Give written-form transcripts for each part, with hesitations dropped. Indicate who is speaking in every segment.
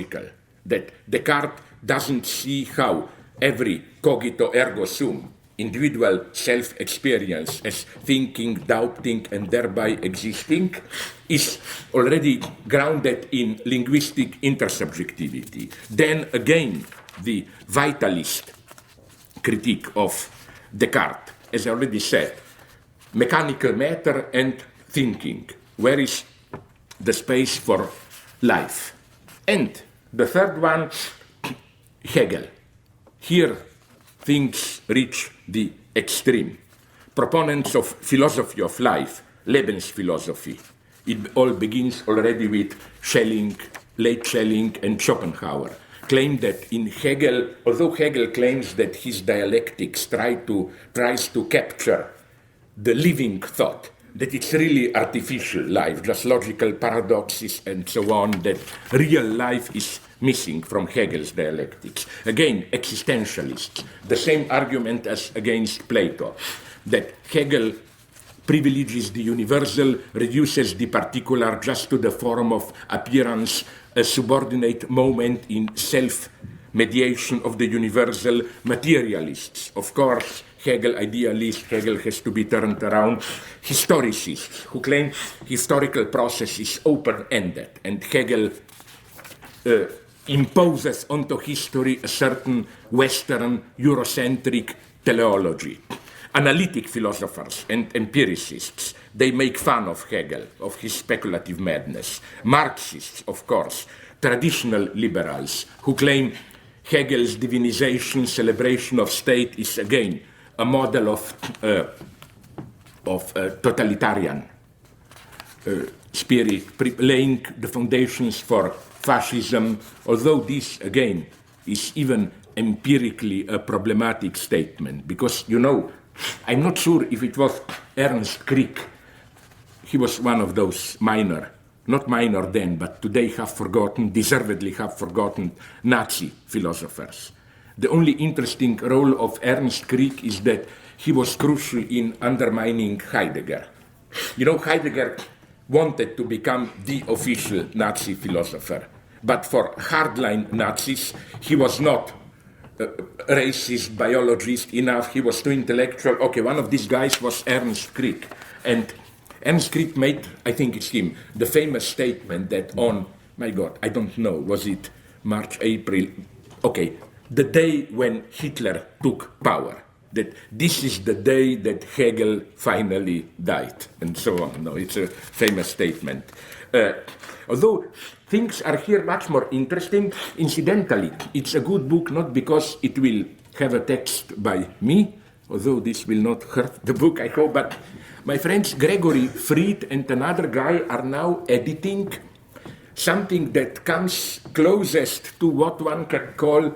Speaker 1: logical, that Descartes doesn't see how every cogito ergo sum, individual self-experience as thinking, doubting, and thereby existing, is already grounded in linguistic intersubjectivity. Then again, the vitalist critique of Descartes, as I already said, mechanical matter and thinking. Where is the space for life? And the third one, Hegel. Here things reach the extreme. Proponents of philosophy of life, Lebensphilosophie. It all begins already with Schelling, late Schelling, and Schopenhauer. Claim that in Hegel, although Hegel claims that his dialectics tries to capture the living thought, that it's really artificial life, just logical paradoxes and so on, that real life is missing from Hegel's dialectics. Again, existentialists, the same argument as against Plato, that Hegel privileges the universal, reduces the particular just to the form of appearance, a subordinate moment in self-mediation of the universal. Materialists, of course, Hegel idealist, Hegel has to be turned around. Historicists, who claim historical process is open-ended, and Hegel imposes onto history a certain Western Eurocentric teleology. Analytic philosophers and empiricists, they make fun of Hegel, of his speculative madness. Marxists, of course, traditional liberals, who claim Hegel's divinization, celebration of state is again a model of totalitarian spirit, laying the foundations for fascism, although this, again, is even empirically a problematic statement, because, you know, I'm not sure if it was Ernst Krieg. He was one of those not minor then, but today deservedly have forgotten Nazi philosophers. The only interesting role of Ernst Krieg is that he was crucial in undermining Heidegger. You know, Heidegger wanted to become the official Nazi philosopher, but for hardline Nazis, he was not racist biologist enough, he was too intellectual. Okay, one of these guys was Ernst Krieg. And Ernst Krieg made, I think it's him, the famous statement that on, my God, I don't know, was it March, April? Okay, the day when Hitler took power, that this is the day that Hegel finally died, and so on. No, it's a famous statement. Although things are here much more interesting, incidentally, it's a good book not because it will have a text by me, although this will not hurt the book, I hope, but my friends Gregory Fried and another guy are now editing something that comes closest to what one can call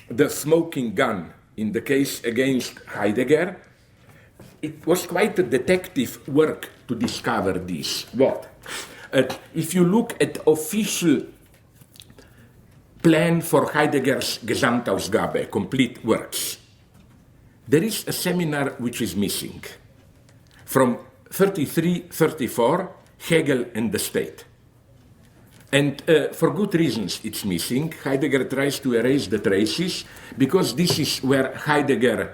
Speaker 1: the smoking gun in the case against Heidegger. It was quite a detective work to discover this. What? If you look at official plan for Heidegger's Gesamtausgabe, complete works, there is a seminar which is missing. From 33-34, Hegel and the State. And for good reasons it's missing. Heidegger tries to erase the traces, because this is where Heidegger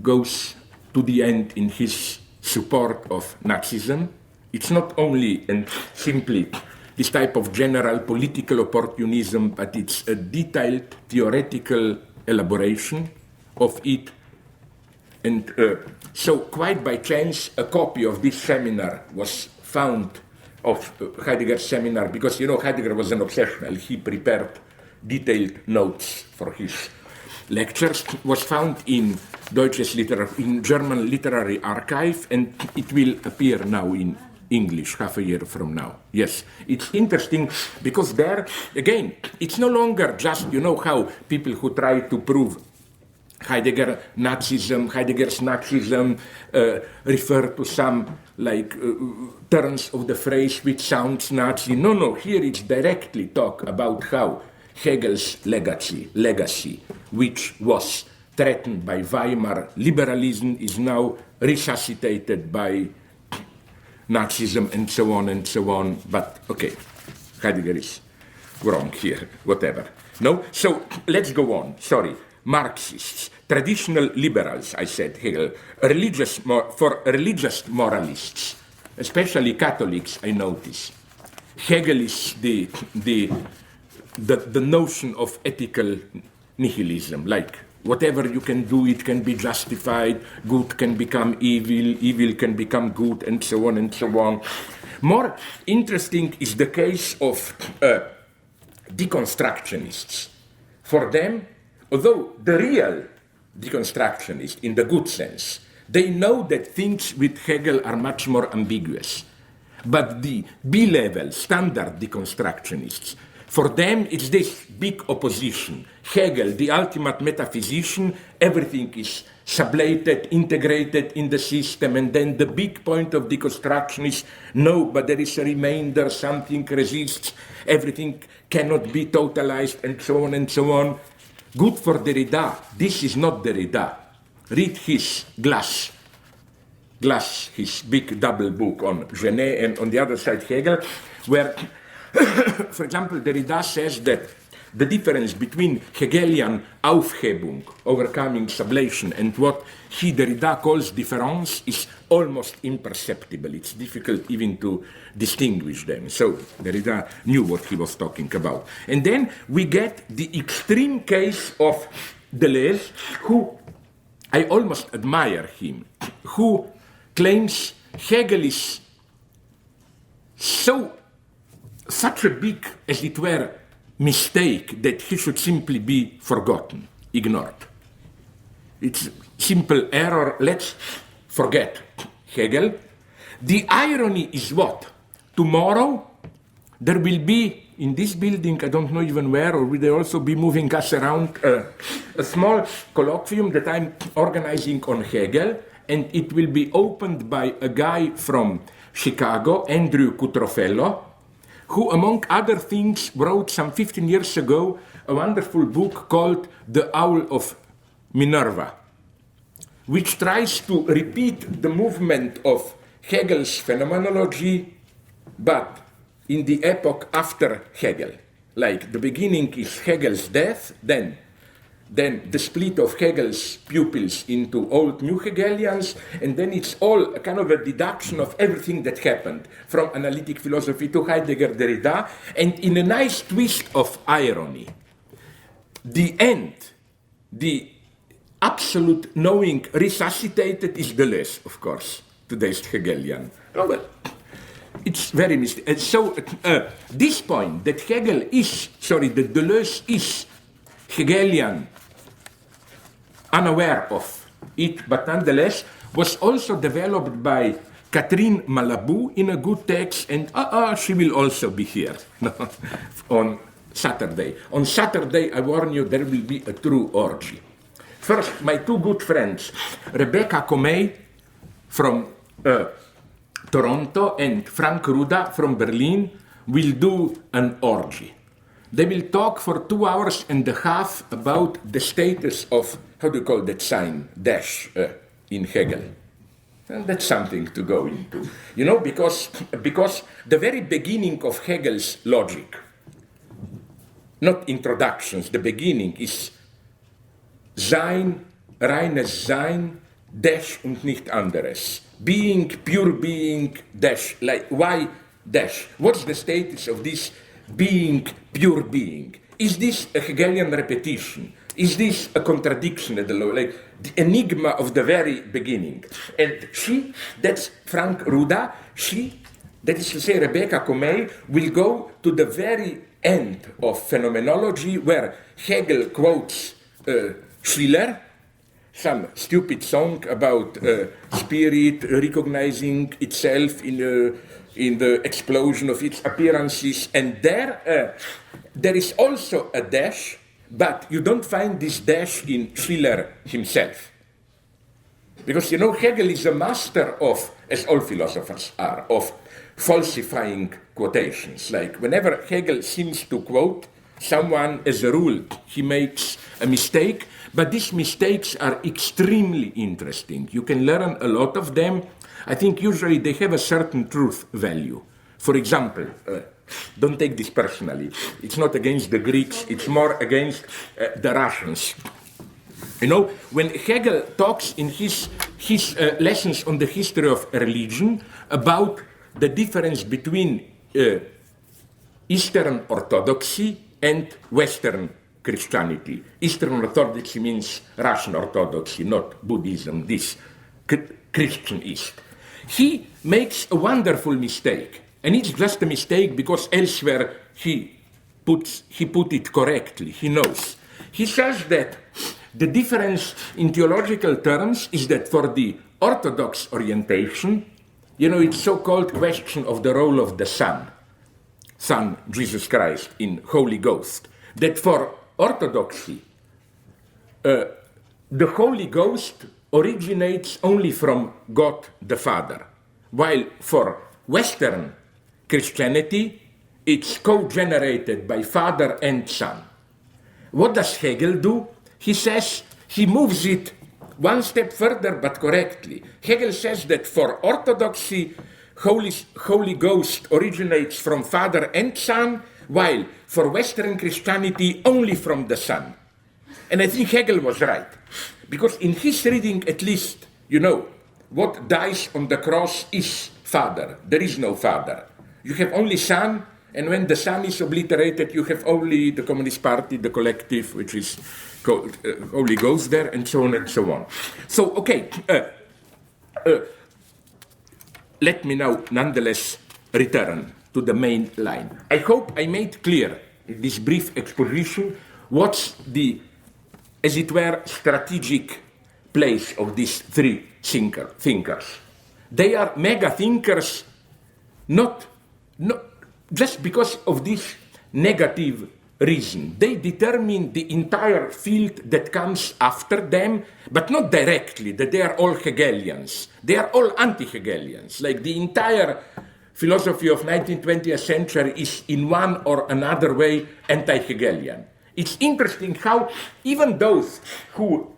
Speaker 1: goes to the end in his support of Nazism. It's not only and simply this type of general political opportunism, but it's a detailed theoretical elaboration of it. And so quite by chance, a copy of this seminar was found, of Heidegger's seminar, because, you know, Heidegger was an obsessional. He prepared detailed notes for his lectures, was found in in German Literary Archive, and it will appear now in English half a year from now. Yes, it's interesting because there, again, it's no longer just, you know, how people who try to prove Heidegger's Nazism refer to some turns of the phrase which sounds Nazi. No, here it's directly talk about how Hegel's legacy, which was threatened by Weimar liberalism, is now resuscitated by Nazism and so on and so on. But okay, Heidegger is wrong here, whatever. No? So let's go on. Sorry. Marxists, traditional liberals, I said, Hegel, for religious moralists, especially Catholics, I notice. Hegel is the notion of ethical nihilism, like whatever you can do, it can be justified, good can become evil, evil can become good, and so on and so on. More interesting is the case of deconstructionists. For them, although the real deconstructionists, in the good sense, they know that things with Hegel are much more ambiguous. But the B-level, standard deconstructionists, for them it's this big opposition. Hegel, the ultimate metaphysician, everything is sublated, integrated in the system, and then the big point of deconstruction is, no, but there is a remainder, something resists, everything cannot be totalized, and so on and so on. Good for Derrida. This is not Derrida. Read his Glass, his big double book on Genet, and on the other side Hegel, where, for example, Derrida says that the difference between Hegelian Aufhebung, overcoming sublation, and what he, Derrida, calls difference is almost imperceptible. It's difficult even to distinguish them. So Derrida knew what he was talking about. And then we get the extreme case of Deleuze, who I almost admire him, who claims Hegel is such a big, as it were, mistake that he should simply be forgotten, ignored. It's simple error. Let's forget Hegel. The irony is what? Tomorrow there will be in this building, I don't know even where, or will they also be moving us around, a small colloquium that I'm organizing on Hegel, and it will be opened by a guy from Chicago, Andrew Cutrofello, who, among other things, wrote some 15 years ago a wonderful book called The Owl of Minerva, which tries to repeat the movement of Hegel's phenomenology, but in the epoch after Hegel. Like the beginning is Hegel's death, then the split of Hegel's pupils into old new Hegelians, and then it's all a kind of a deduction of everything that happened, from analytic philosophy to Heidegger, Derrida, and in a nice twist of irony, the end, the absolute knowing resuscitated is Deleuze, of course, today's Hegelian. Oh, well, it's very mysterious. And so this point that that Deleuze is Hegelian, unaware of it, but nonetheless was also developed by Catherine Malabou in a good text, and she will also be here on Saturday. On Saturday, I warn you, there will be a true orgy. First, my two good friends, Rebecca Comey from Toronto and Frank Ruda from Berlin, will do an orgy. They will talk for 2 hours and a half about the status of, how do you call that sign, dash, in Hegel. And that's something to go into. You know, because the very beginning of Hegel's logic, not introductions, the beginning is Sein, reines Sein, dash und nicht anderes. Being, pure being, dash, like why dash? What's the status of this being, pure being? Is this a Hegelian repetition? Is this a contradiction at the low, like the enigma of the very beginning? And that's Frank Ruda, that is to say Rebecca Comey, will go to the very end of phenomenology where Hegel quotes Schiller, some stupid song about spirit recognizing itself in the explosion of its appearances, and there is also a dash, but you don't find this dash in Schiller himself. Because, you know, Hegel is a master of, as all philosophers are, of falsifying quotations. Like, whenever Hegel seems to quote someone, as a rule, he makes a mistake, but these mistakes are extremely interesting. You can learn a lot of them. I think usually they have a certain truth value. For example, don't take this personally. It's not against the Greeks, it's more against the Russians. You know, when Hegel talks in his lessons on the history of religion about the difference between Eastern Orthodoxy and Western Christianity. Eastern Orthodoxy means Russian Orthodoxy, not Buddhism, this Christian East. He makes a wonderful mistake, and it's just a mistake because elsewhere he put it correctly, he knows. He says that the difference in theological terms is that for the Orthodox orientation, you know, it's so-called question of the role of the Son, Jesus Christ, in Holy Ghost, that for Orthodoxy, the Holy Ghost originates only from God the Father, while for Western Christianity, it's co-generated by Father and Son. What does Hegel do? He says, he moves it one step further, but correctly. Hegel says that for Orthodoxy, Holy Ghost originates from Father and Son, while for Western Christianity, only from the Son. And I think Hegel was right, because in his reading, at least, you know, what dies on the cross is Father. There is no Father. You have only Son, and when the Son is obliterated, you have only the Communist Party, the collective, which is Holy Ghost there, and so on and so on. So, okay, let me now nonetheless return to the main line. I hope I made clear in this brief exposition what's the, as it were, strategic place of these three thinkers. They are mega thinkers not just because of this negative reason. They determine the entire field that comes after them, but not directly, that they are all Hegelians. They are all anti-Hegelians. Like the entire philosophy of 19th, 20th century is in one or another way anti-Hegelian. It's interesting how even those who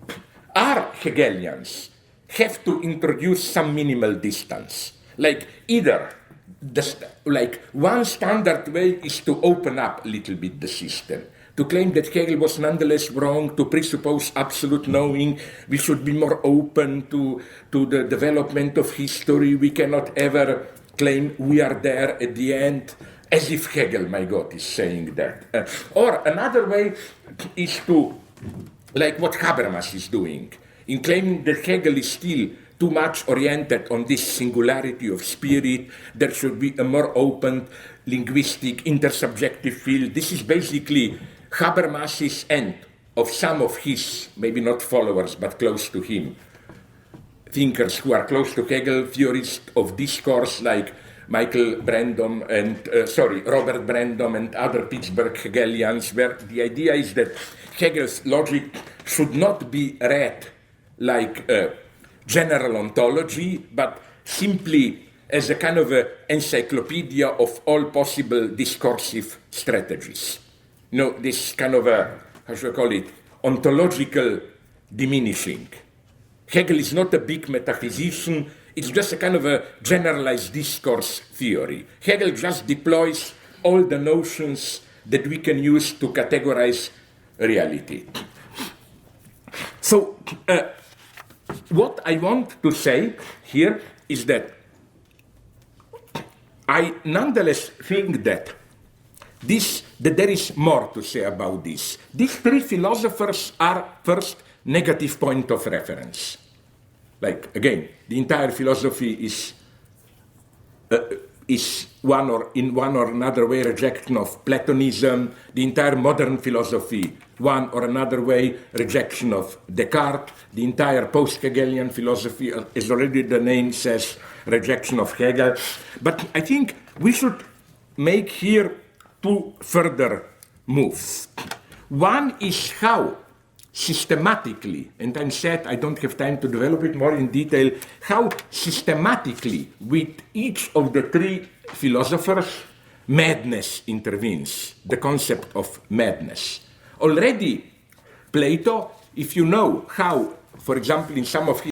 Speaker 1: are Hegelians have to introduce some minimal distance. Like either one standard way is to open up a little bit the system, to claim that Hegel was nonetheless wrong, to presuppose absolute knowing. We should be more open to the development of history. We cannot ever claim we are there at the end, as if Hegel, my God, is saying that. Or another way is to, like what Habermas is doing, in claiming that Hegel is still too much oriented on this singularity of spirit. There should be a more open linguistic intersubjective field. This is basically Habermas's and of some of his, maybe not followers, but close to him, thinkers who are close to Hegel, theorists of discourse like Robert Brandom and other Pittsburgh Hegelians, where the idea is that Hegel's logic should not be read like general ontology, but simply as a kind of encyclopedia of all possible discursive strategies. You know, this kind of how should I call it, ontological diminishing. Hegel is not a big metaphysician, it's just a kind of a generalized discourse theory. Hegel just deploys all the notions that we can use to categorize reality. So, what I want to say here is that I nonetheless think that there is more to say about this. These three philosophers are first negative point of reference. Like, again, the entire philosophy is one or another way rejection of Platonism. The entire modern philosophy, one or another way rejection of Descartes. The entire post-Hegelian philosophy, as already the name says, rejection of Hegel. But I think we should make here two further moves. One is how systematically, and I said I don't have time to develop it more in detail, how systematically with each of the three philosophers madness intervenes, the concept of madness. Already Plato, if you know how, for example, in some of his